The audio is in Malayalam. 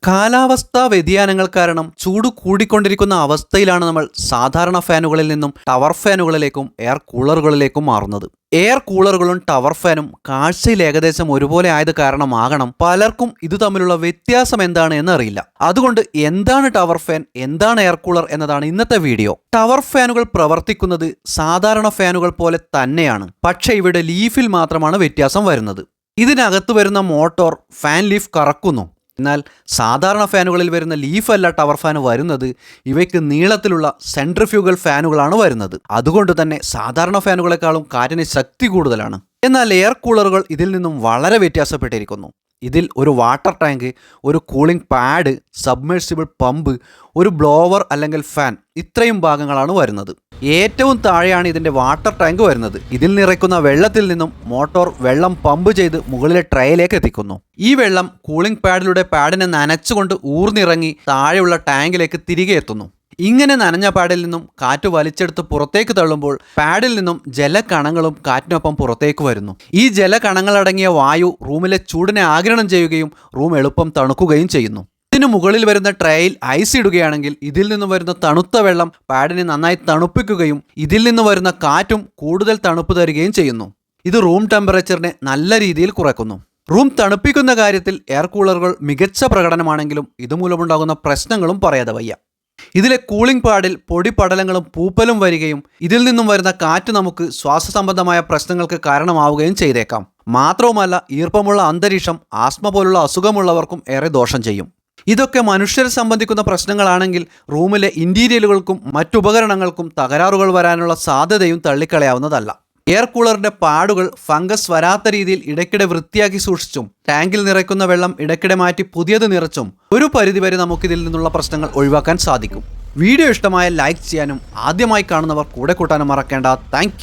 കാലാവസ്ഥാ വ്യതിയാനങ്ങൾ കാരണം ചൂട് കൂടിക്കൊണ്ടിരിക്കുന്ന അവസ്ഥയിലാണ് നമ്മൾ സാധാരണ ഫാനുകളിൽ നിന്നും ടവർ ഫാനുകളിലേക്കും എയർ കൂളറുകളിലേക്കും മാറുന്നത്. എയർ കൂളറുകളും ടവർ ഫാനും കാഴ്ചയിൽ ഏകദേശം ഒരുപോലെ ആയത് കാരണമാകണം പലർക്കും ഇത് തമ്മിലുള്ള വ്യത്യാസം എന്താണ് എന്നറിയില്ല. അതുകൊണ്ട് എന്താണ് ടവർ ഫാൻ, എന്താണ് എയർ കൂളർ എന്നതാണ് ഇന്നത്തെ വീഡിയോ. ടവർ ഫാനുകൾ പ്രവർത്തിക്കുന്നത് സാധാരണ ഫാനുകൾ പോലെ തന്നെയാണ്, പക്ഷേ ഇവിടെ ലീഫിൽ മാത്രമാണ് വ്യത്യാസം വരുന്നത്. ഇതിനകത്ത് വരുന്ന മോട്ടോർ ഫാൻ ലീഫ് കറക്കുന്നു. എന്നാൽ സാധാരണ ഫാനുകളിൽ വരുന്ന ലീഫല്ല ടവർ ഫാൻ വരുന്നത്, ഇവയ്ക്ക് നീളത്തിലുള്ള സെൻട്രിഫ്യൂഗൽ ഫാനുകളാണ് വരുന്നത്. അതുകൊണ്ട് തന്നെ സാധാരണ ഫാനുകളെക്കാളും കാറ്റിന് ശക്തി കൂടുതലാണ്. എന്നാൽ എയർ കൂളറുകൾ ഇതിൽ നിന്നും വളരെ വ്യത്യാസപ്പെട്ടിരിക്കുന്നു. ഇതിൽ ഒരു വാട്ടർ ടാങ്ക്, ഒരു കൂളിംഗ് പാഡ്, സബ്മേഴ്സിബിൾ പമ്പ്, ഒരു ബ്ലോവർ അല്ലെങ്കിൽ ഫാൻ, ഇത്രയും ഭാഗങ്ങളാണ് വരുന്നത്. ഏറ്റവും താഴെയാണ് ഇതിൻ്റെ വാട്ടർ ടാങ്ക് വരുന്നത്. ഇതിൽ നിറയ്ക്കുന്ന വെള്ളത്തിൽ നിന്നും മോട്ടോർ വെള്ളം പമ്പ് ചെയ്ത് മുകളിലെ ട്രേയിലേക്ക് എത്തിക്കുന്നു. ഈ വെള്ളം കൂളിംഗ് പാഡിലൂടെ പാഡിനെ നനച്ചുകൊണ്ട് ഊർന്നിറങ്ങി താഴെയുള്ള ടാങ്കിലേക്ക് തിരികെ എത്തുന്നു. ഇങ്ങനെ നനഞ്ഞ പാഡിൽ നിന്നും കാറ്റ് വലിച്ചെടുത്ത് പുറത്തേക്ക് തള്ളുമ്പോൾ പാഡിൽ നിന്നും ജലകണങ്ങളും കാറ്റിനൊപ്പം പുറത്തേക്ക് വരുന്നു. ഈ ജലകണങ്ങളടങ്ങിയ വായു റൂമിലെ ചൂടിനെ ആഗിരണം ചെയ്യുകയും റൂം എളുപ്പം തണുക്കുകയും ചെയ്യുന്നു. ഇതിനു മുകളിൽ വരുന്ന ട്രേയിൽ ഐസ് ഇടുകയാണെങ്കിൽ ഇതിൽ നിന്ന് വരുന്ന തണുത്ത വെള്ളം പാഡിനെ നന്നായി തണുപ്പിക്കുകയും ഇതിൽ നിന്ന് വരുന്ന കാറ്റും കൂടുതൽ തണുപ്പ് തരികയും ചെയ്യുന്നു. ഇത് റൂം ടെമ്പറേച്ചറിനെ നല്ല രീതിയിൽ കുറയ്ക്കുന്നു. റൂം തണുപ്പിക്കുന്ന കാര്യത്തിൽ എയർ കൂളറുകൾ മികച്ച പ്രകടനമാണെങ്കിലും ഇതുമൂലമുണ്ടാകുന്ന പ്രശ്നങ്ങളും പറയാതെ വയ്യ. ഇതിലെ കൂളിംഗ് പാഡിൽ പൊടിപടലങ്ങളും പൂപ്പലും വരികയും ഇതിൽ നിന്നും വരുന്ന കാറ്റ് നമുക്ക് ശ്വാസസംബന്ധമായ പ്രശ്നങ്ങൾക്ക് കാരണമാവുകയും ചെയ്തേക്കാം. മാത്രവുമല്ല, ഈർപ്പമുള്ള അന്തരീക്ഷം ആസ്മ പോലുള്ള അസുഖമുള്ളവർക്കും ഏറെ ദോഷം ചെയ്യും. ഇതൊക്കെ മനുഷ്യരെ സംബന്ധിക്കുന്ന പ്രശ്നങ്ങളാണെങ്കിൽ റൂമിലെ ഇന്റീരിയലുകൾക്കും മറ്റുപകരണങ്ങൾക്കും തകരാറുകൾ വരാനുള്ള സാധ്യതയും തള്ളിക്കളയാവുന്നതല്ല. എയർ കൂളറിന്റെ പാടുകൾ ഫംഗസ് വരാത്ത രീതിയിൽ ഇടയ്ക്കിടെ വൃത്തിയാക്കി സൂക്ഷിച്ചും ടാങ്കിൽ നിറയ്ക്കുന്ന വെള്ളം ഇടയ്ക്കിടെ മാറ്റി പുതിയത് നിറച്ചും ഒരു പരിധിവരെ നമുക്കിതിൽ നിന്നുള്ള പ്രശ്നങ്ങൾ ഒഴിവാക്കാൻ സാധിക്കും. വീഡിയോ ഇഷ്ടമായ ലൈക്ക് ചെയ്യാനും ആദ്യമായി കാണുന്നവർ കൂടെ കൂട്ടാനും മറക്കേണ്ട. താങ്ക്